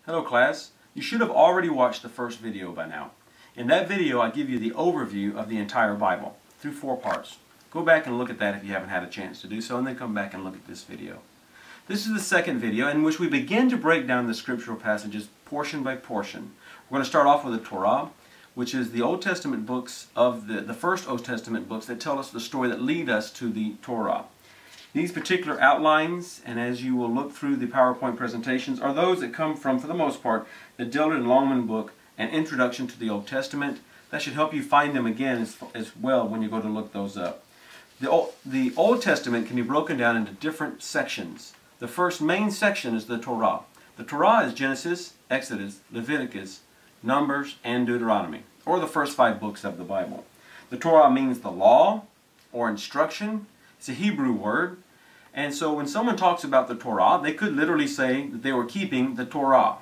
Hello class. You should have already watched the first video by now. In that video I give you the overview of the entire Bible through 4 parts. Go back and look at that if you haven't had a chance to do so, and then come back and look at this video. This is the second video in which we begin to break down the scriptural passages portion by portion. We're going to start off with the Torah, which is the Old Testament books of the first Old Testament books that tell us the story that lead us to the Torah. These particular outlines, and as you will look through the PowerPoint presentations, are those that come from, for the most part, the Dillard and Longman book, An Introduction to the Old Testament. That should help you find them again as well when you go to look those up. The Old Testament can be broken down into different sections. The first main section is the Torah. The Torah is Genesis, Exodus, Leviticus, Numbers, and Deuteronomy, or the first 5 books of the Bible. The Torah means the law or instruction. It's a Hebrew word. And so when someone talks about the Torah, they could literally say that they were keeping the Torah.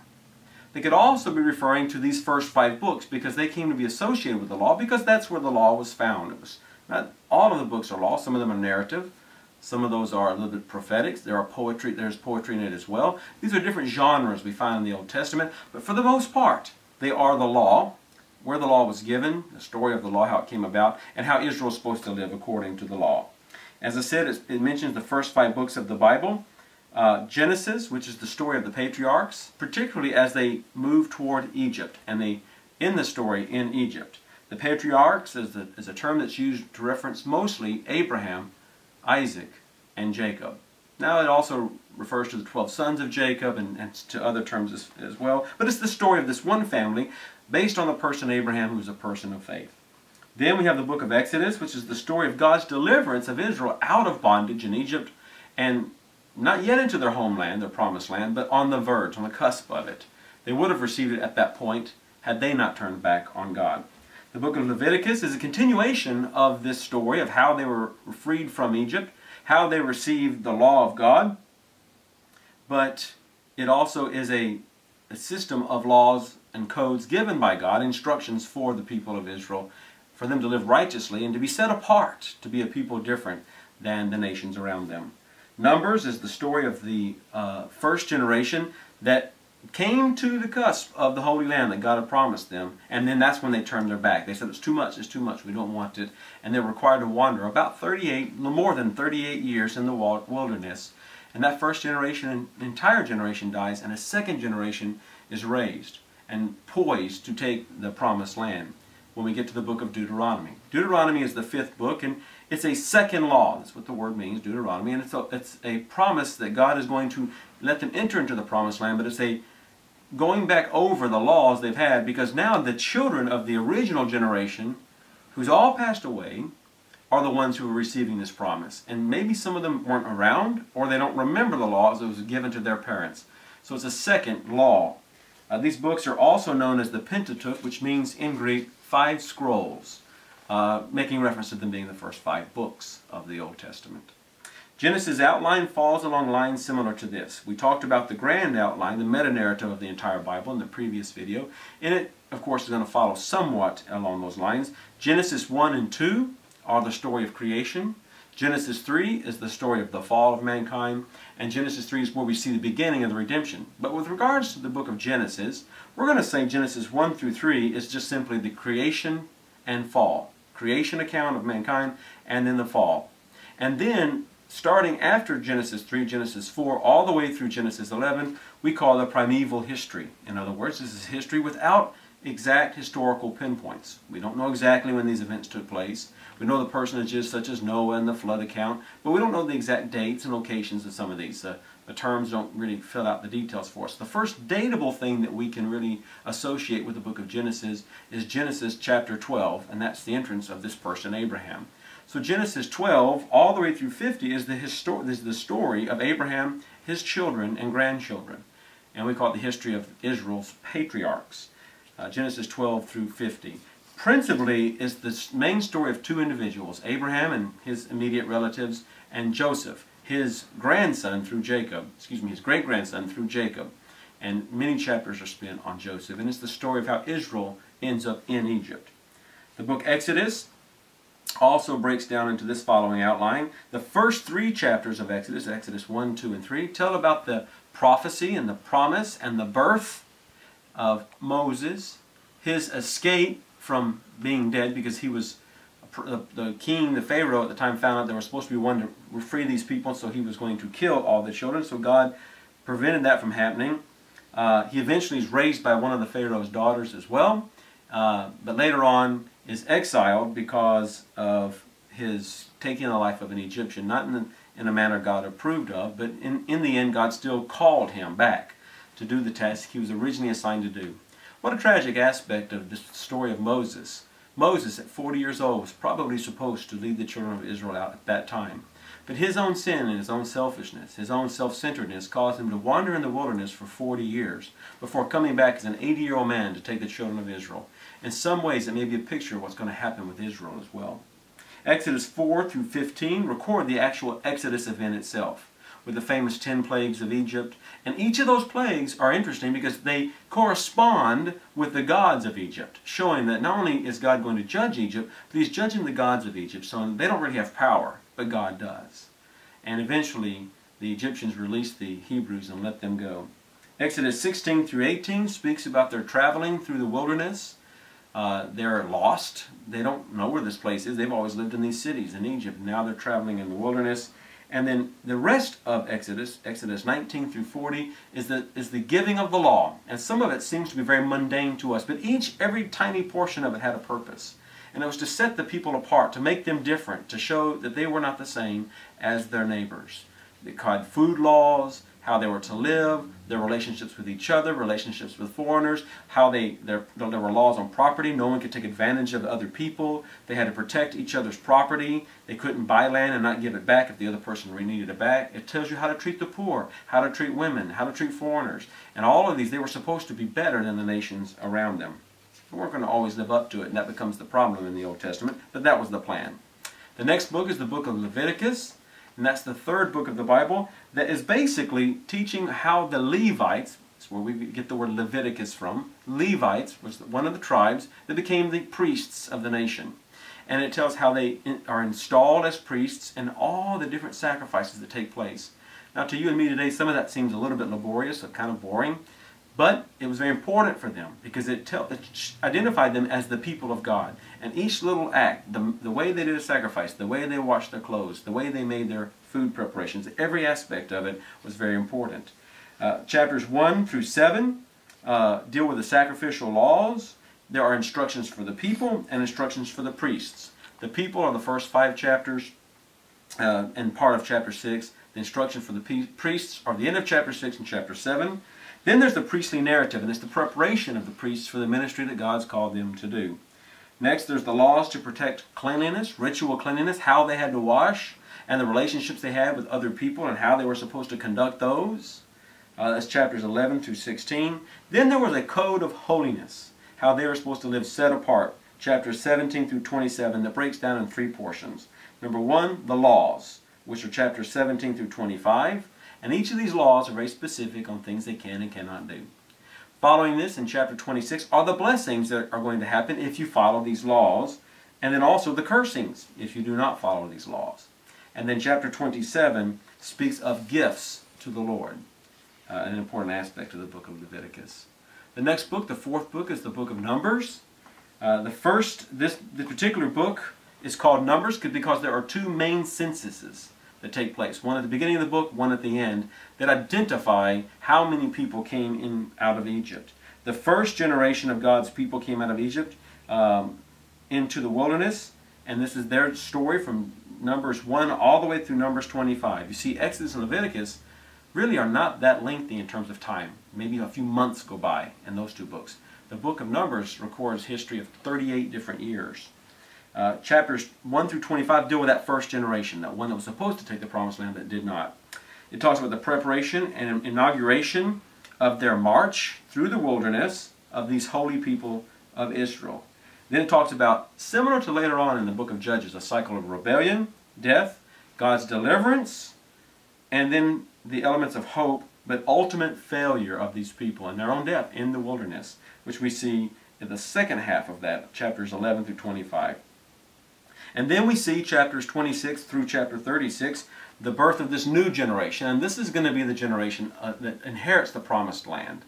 They could also be referring to these first 5 books because they came to be associated with the law, because that's where the law was found. It was not all of the books are law. Some of them are narrative. Some of those are a little bit prophetic. There's poetry in it as well. These are different genres we find in the Old Testament, but for the most part, they are the law, where the law was given, the story of the law, how it came about, and how Israel is supposed to live according to the law. As I said, it mentions the first 5 books of the Bible. Genesis, which is the story of the patriarchs, particularly as they move toward Egypt, and they end the story in Egypt. The patriarchs is a term that's used to reference mostly Abraham, Isaac, and Jacob. Now it also refers to the 12 sons of Jacob and to other terms as well. But it's the story of this one family based on the person Abraham, who is a person of faith. Then we have the book of Exodus, which is the story of God's deliverance of Israel out of bondage in Egypt, and not yet into their homeland, their promised land, but on the verge, on the cusp of it. They would have received it at that point had they not turned back on God. The book of Leviticus is a continuation of this story of how they were freed from Egypt, how they received the law of God, but it also is a system of laws and codes given by God, instructions for the people of Israel, for them to live righteously and to be set apart, to be a people different than the nations around them. Numbers is the story of the first generation that came to the cusp of the Holy Land that God had promised them, and then that's when they turned their back. They said, it's too much, we don't want it, and they were required to wander about more than 38 years in the wilderness. And that first generation, an entire generation dies, and a second generation is raised and poised to take the promised land when we get to the book of Deuteronomy. Deuteronomy is the 5th book, and it's a second law. That's what the word means, Deuteronomy. And it's a promise that God is going to let them enter into the promised land, but it's a going back over the laws they've had, because now the children of the original generation, who's all passed away, are the ones who are receiving this promise. And maybe some of them weren't around, or they don't remember the laws that was given to their parents. So it's a second law. These books are also known as the Pentateuch, which means in Greek 5 scrolls, making reference to them being the first 5 books of the Old Testament. Genesis' outline falls along lines similar to this. We talked about the grand outline, the meta-narrative of the entire Bible in the previous video. And it, of course, is going to follow somewhat along those lines. Genesis 1 and 2 are the story of creation. Genesis 3 is the story of the fall of mankind. And Genesis 3 is where we see the beginning of the redemption. But with regards to the book of Genesis, we're going to say Genesis 1 through 3 is just simply the creation and fall. Creation account of mankind, and then the fall. And then, starting after Genesis 3, Genesis 4, all the way through Genesis 11, we call the primeval history. In other words, this is history without exact historical pinpoints. We don't know exactly when these events took place. We know the personages such as Noah and the flood account, but we don't know the exact dates and locations of some of these. The terms don't really fill out the details for us. The first datable thing that we can really associate with the book of Genesis is Genesis chapter 12, and that's the entrance of this person, Abraham. So Genesis 12, all the way through 50, is the story of Abraham, his children, and grandchildren. And we call it the history of Israel's patriarchs. Genesis 12 through 50. Principally is the main story of 2 individuals, Abraham and his immediate relatives, and Joseph, his grandson through Jacob, his great-grandson through Jacob. And many chapters are spent on Joseph, and it's the story of how Israel ends up in Egypt. The book Exodus also breaks down into this following outline. The first 3 chapters of Exodus, Exodus 1, 2, and 3, tell about the prophecy and the promise and the birth of Moses, his escape from being dead because he was the king, the Pharaoh at the time, found out there was supposed to be one to free these people, so he was going to kill all the children. So God prevented that from happening. He eventually is raised by one of the Pharaoh's daughters as well, but later on is exiled because of his taking the life of an Egyptian, not in a manner God approved of, but in the end God still called him back to do the task he was originally assigned to do. What a tragic aspect of the story of Moses. Moses, at 40 years old, was probably supposed to lead the children of Israel out at that time. But his own sin and his own selfishness, his own self-centeredness caused him to wander in the wilderness for 40 years before coming back as an 80-year-old man to take the children of Israel. In some ways, it may be a picture of what's going to happen with Israel as well. Exodus 4 through 15 record the actual Exodus event itself, with the famous 10 plagues of Egypt. And each of those plagues are interesting because they correspond with the gods of Egypt, showing that not only is God going to judge Egypt, but he's judging the gods of Egypt, so they don't really have power, but God does. And eventually, the Egyptians released the Hebrews and let them go. Exodus 16 through 18 speaks about their traveling through the wilderness. They're lost. They don't know where this place is. They've always lived in these cities in Egypt. Now they're traveling in the wilderness. And then the rest of Exodus, Exodus 19 through 40, is the giving of the law. And some of it seems to be very mundane to us, but every tiny portion of it had a purpose. And it was to set the people apart, to make them different, to show that they were not the same as their neighbors. They had food laws, how they were to live, their relationships with each other, relationships with foreigners, how there were laws on property. No one could take advantage of other people. They had to protect each other's property. They couldn't buy land and not give it back if the other person really needed it back. It tells you how to treat the poor, how to treat women, how to treat foreigners. And all of these, they were supposed to be better than the nations around them. They weren't going to always live up to it, and that becomes the problem in the Old Testament, but that was the plan. The next book is the book of Leviticus. And that's the third book of the Bible that is basically teaching how the Levites, that's where we get the word Leviticus from, Levites was one of the tribes that became the priests of the nation. And it tells how they are installed as priests and all the different sacrifices that take place. Now to you and me today, some of that seems a little bit laborious or kind of boring, but it was very important for them because it identified them as the people of God. And each little act, the way they did a sacrifice, the way they washed their clothes, the way they made their food preparations, every aspect of it was very important. Chapters 1 through 7 deal with the sacrificial laws. There are instructions for the people and instructions for the priests. The people are the first 5 chapters and part of chapter 6. The instruction for the priests are the end of chapter 6 and chapter 7. Then there's the priestly narrative, and it's the preparation of the priests for the ministry that God's called them to do. Next, there's the laws to protect cleanliness, ritual cleanliness, how they had to wash, and the relationships they had with other people and how they were supposed to conduct those. That's chapters 11 through 16. Then there was a code of holiness, how they were supposed to live set apart. Chapters 17 through 27, that breaks down in 3 portions. Number 1, the laws, which are chapters 17 through 25. And each of these laws are very specific on things they can and cannot do. Following this, in chapter 26, are the blessings that are going to happen if you follow these laws, and then also the cursings if you do not follow these laws. And then chapter 27 speaks of gifts to the Lord, an important aspect of the book of Leviticus. The next book, the 4th book, is the book of Numbers. This particular book is called Numbers because there are 2 main censuses that take place. One at the beginning of the book, one at the end, that identify how many people came out of Egypt. The first generation of God's people came out of Egypt into the wilderness, and this is their story from Numbers 1 all the way through Numbers 25. You see, Exodus and Leviticus really are not that lengthy in terms of time. Maybe a few months go by in those 2 books. The book of Numbers records history of 38 different years. Chapters 1 through 25 deal with that first generation, that one that was supposed to take the promised land that did not. It talks about the preparation and inauguration of their march through the wilderness of these holy people of Israel. Then it talks about, similar to later on in the book of Judges, a cycle of rebellion, death, God's deliverance, and then the elements of hope, but ultimate failure of these people and their own death in the wilderness, which we see in the second half of that, chapters 11 through 25. And then we see chapters 26 through chapter 36, the birth of this new generation. And this is going to be the generation that inherits the promised land.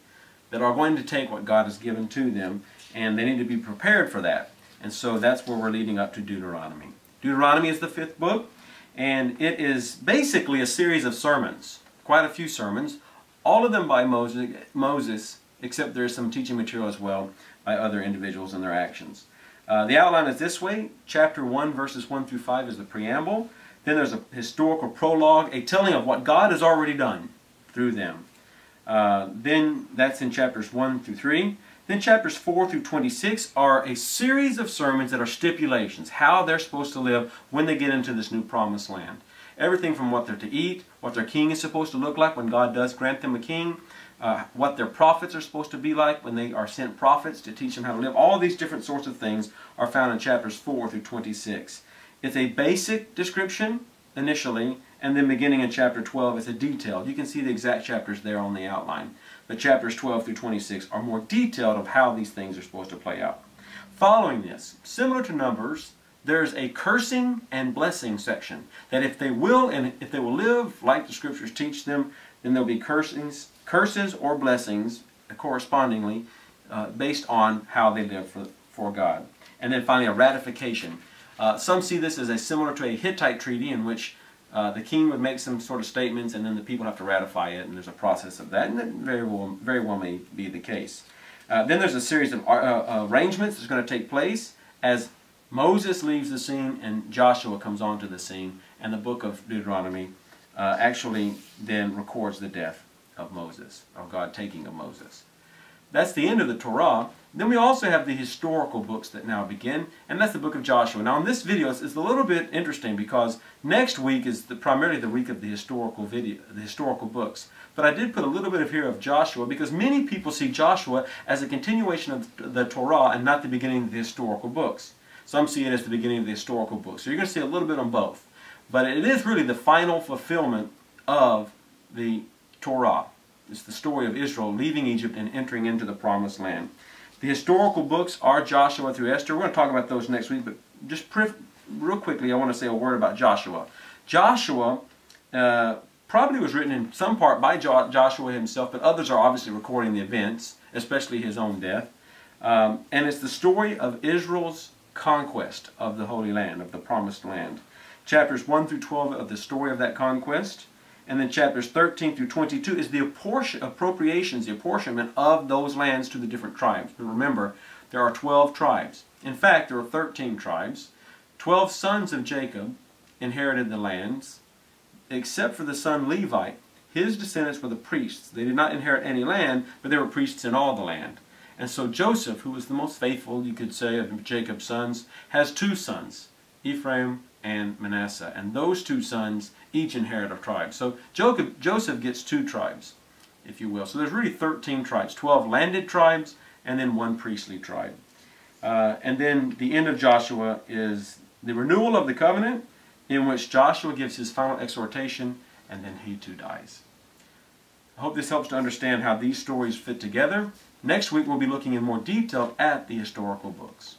that are going to take what God has given to them, and they need to be prepared for that. And so that's where we're leading up to Deuteronomy. Deuteronomy is the 5th book, and it is basically a series of sermons, quite a few sermons, all of them by Moses, except there is some teaching material as well by other individuals and their actions. The outline is this way. Chapter 1, verses 1 through 5 is the preamble. Then there's a historical prologue, a telling of what God has already done through them. Then that's in chapters 1 through 3. Then chapters 4 through 26 are a series of sermons that are stipulations, how they're supposed to live when they get into this new promised land. Everything from what they're to eat, what their king is supposed to look like when God does grant them a king, what their prophets are supposed to be like when they are sent prophets to teach them how to live. All these different sorts of things are found in chapters 4 through 26. It's a basic description initially, and then beginning in chapter 12 is a detailed. You can see the exact chapters there on the outline. But chapters 12 through 26 are more detailed of how these things are supposed to play out. Following this, similar to Numbers, there's a cursing and blessing section. That if they will live like the Scriptures teach them, then there'll be curses or blessings correspondingly based on how they live for God. And then finally a ratification. Some see this as similar to a Hittite treaty in which the king would make some sort of statements and then the people have to ratify it, and there's a process of that, and that very well may be the case. Then there's a series of arrangements that's going to take place as Moses leaves the scene and Joshua comes onto the scene, and the book of Deuteronomy actually then records the death of Moses, of God taking of Moses. That's the end of the Torah. Then we also have the historical books that now begin, and that's the book of Joshua. Now in this video, it's a little bit interesting because next week is primarily the week of the historical books. But I did put a little bit of here of Joshua because many people see Joshua as a continuation of the Torah and not the beginning of the historical books. Some see it as the beginning of the historical books. So you're going to see a little bit on both. But it is really the final fulfillment of the Torah. It's the story of Israel leaving Egypt and entering into the promised land. The historical books are Joshua through Esther. We're going to talk about those next week, but just real quickly I want to say a word about Joshua. Joshua probably was written in some part by Joshua himself, but others are obviously recording the events, especially his own death. And it's the story of Israel's conquest of the Holy Land, of the Promised Land. Chapters 1 through 12 of the story of that conquest. And then chapters 13 through 22 is the appropriations, the apportionment of those lands to the different tribes. But remember, there are 12 tribes. In fact, there are 13 tribes. 12 sons of Jacob inherited the lands, except for the son Levi. His descendants were the priests. They did not inherit any land, but they were priests in all the land. And so Joseph, who was the most faithful, you could say, of Jacob's sons, has 2 sons, Ephraim and Manasseh. And those 2 sons each inherit a tribe. So Joseph gets 2 tribes, if you will. So there's really 13 tribes, 12 landed tribes, and then 1 priestly tribe. And then the end of Joshua is the renewal of the covenant, in which Joshua gives his final exhortation, and then he too dies. I hope this helps to understand how these stories fit together. Next week we'll be looking in more detail at the historical books.